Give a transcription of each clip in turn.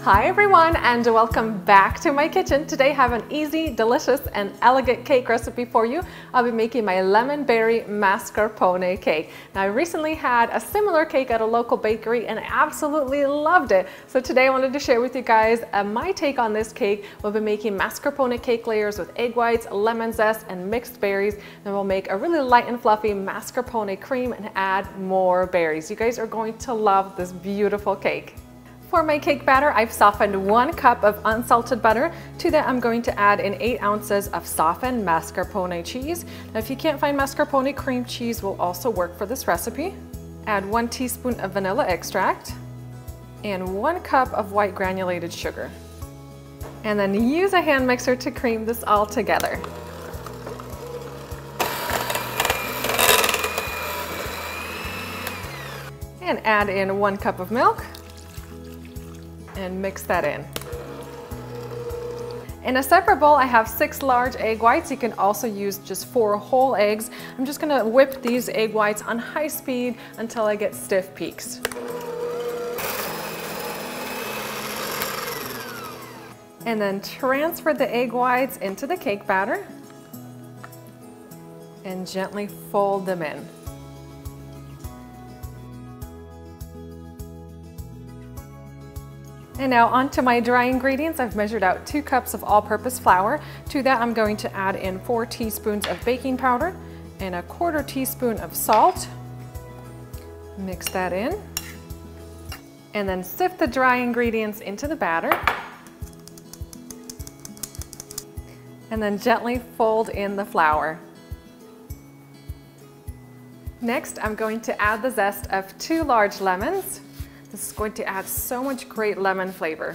Hi everyone, and welcome back to my kitchen. Today I have an easy, delicious, and elegant cake recipe for you. I'll be making my lemon berry mascarpone cake. Now I recently had a similar cake at a local bakery and I absolutely loved it. So today I wanted to share with you guys my take on this cake. We'll be making mascarpone cake layers with egg whites, lemon zest, and mixed berries. Then we'll make a really light and fluffy mascarpone cream and add more berries. You guys are going to love this beautiful cake. For my cake batter, I've softened 1 cup of unsalted butter. To that, I'm going to add in 8 ounces of softened mascarpone cheese. Now, if you can't find mascarpone, cream cheese will also work for this recipe. Add 1 teaspoon of vanilla extract and 1 cup of white granulated sugar. And then use a hand mixer to cream this all together. And add in 1 cup of milk. And mix that in. In a separate bowl, I have 6 large egg whites. You can also use just 4 whole eggs. I'm just gonna whip these egg whites on high speed until I get stiff peaks. And then transfer the egg whites into the cake batter and gently fold them in. And now onto my dry ingredients. I've measured out 2 cups of all-purpose flour. To that, I'm going to add in 4 teaspoons of baking powder and 1/4 teaspoon of salt. Mix that in. And then sift the dry ingredients into the batter. And then gently fold in the flour. Next, I'm going to add the zest of 2 large lemons. This is going to add so much great lemon flavor.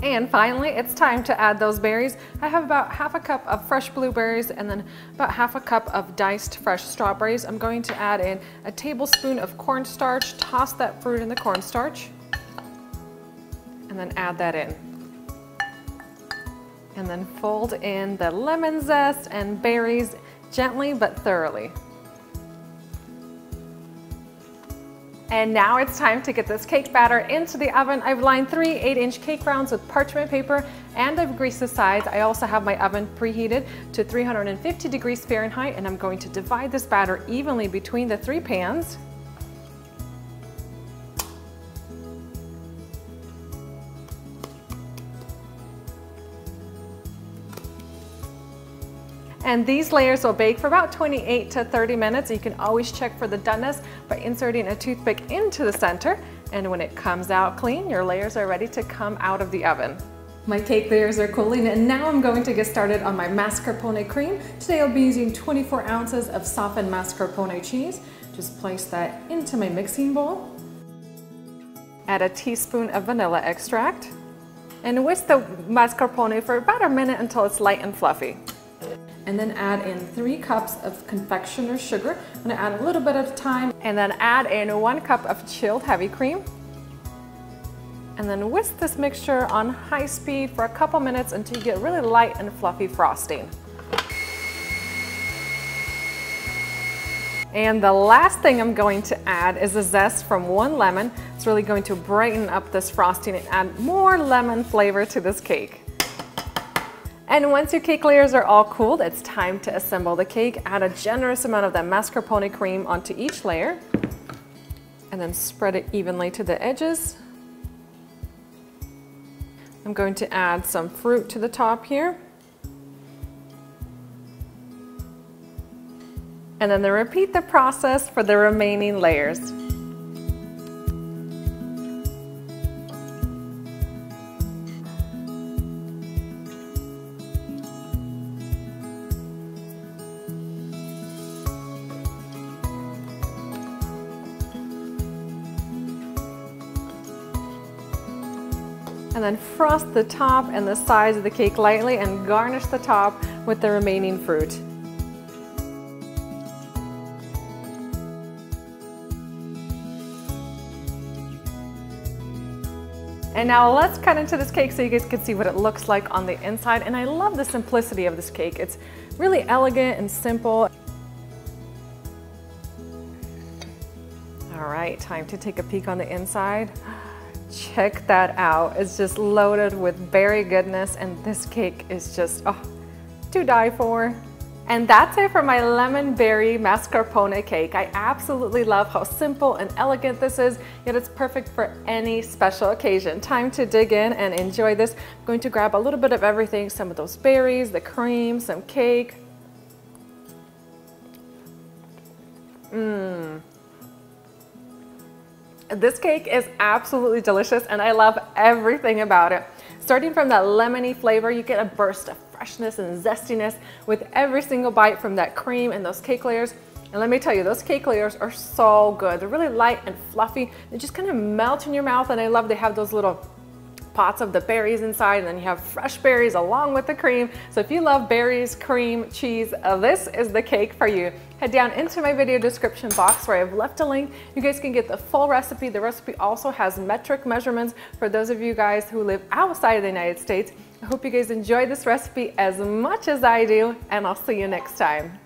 And finally, it's time to add those berries. I have about 1/2 cup of fresh blueberries and then about 1/2 cup of diced fresh strawberries. I'm going to add in a tablespoon of cornstarch, toss that fruit in the cornstarch, and then add that in. And then fold in the lemon zest and berries gently but thoroughly. And now it's time to get this cake batter into the oven. I've lined 3 8-inch cake rounds with parchment paper and I've greased the sides. I also have my oven preheated to 350 degrees Fahrenheit, and I'm going to divide this batter evenly between the 3 pans. And these layers will bake for about 28 to 30 minutes. You can always check for the doneness by inserting a toothpick into the center. And when it comes out clean, your layers are ready to come out of the oven. My cake layers are cooling, and now I'm going to get started on my mascarpone cream. Today I'll be using 24 ounces of softened mascarpone cheese. Just place that into my mixing bowl. Add a teaspoon of vanilla extract. And whisk the mascarpone for about a minute until it's light and fluffy. And then add in 3 cups of confectioner's sugar. I'm gonna add a little bit at a time. And then add in 1 cup of chilled heavy cream. And then whisk this mixture on high speed for a couple minutes until you get really light and fluffy frosting. And the last thing I'm going to add is the zest from 1 lemon. It's really going to brighten up this frosting and add more lemon flavor to this cake. And once your cake layers are all cooled, it's time to assemble the cake. Add a generous amount of that mascarpone cream onto each layer, and then spread it evenly to the edges. I'm going to add some fruit to the top here. And then repeat the process for the remaining layers. And then frost the top and the sides of the cake lightly and garnish the top with the remaining fruit. And now let's cut into this cake so you guys can see what it looks like on the inside. And I love the simplicity of this cake. It's really elegant and simple. All right, time to take a peek on the inside. Check that out. It's just loaded with berry goodness, and this cake is just, oh, to die for. And that's it for my lemon berry mascarpone cake. I absolutely love how simple and elegant this is, yet it's perfect for any special occasion. Time to dig in and enjoy this. I'm going to grab a little bit of everything, some of those berries, the cream, some cake. This cake is absolutely delicious, and I love everything about it. Starting from that lemony flavor, you get a burst of freshness and zestiness with every single bite from that cream and those cake layers. And let me tell you, those cake layers are so good. They're really light and fluffy. They just kind of melt in your mouth, and I love they have those little pots of the berries inside, and then you have fresh berries along with the cream. So if you love berries, cream, cheese, this is the cake for you. Head down into my video description box where I've left a link. You guys can get the full recipe. The recipe also has metric measurements for those of you guys who live outside of the United States. I hope you guys enjoy this recipe as much as I do, and I'll see you next time.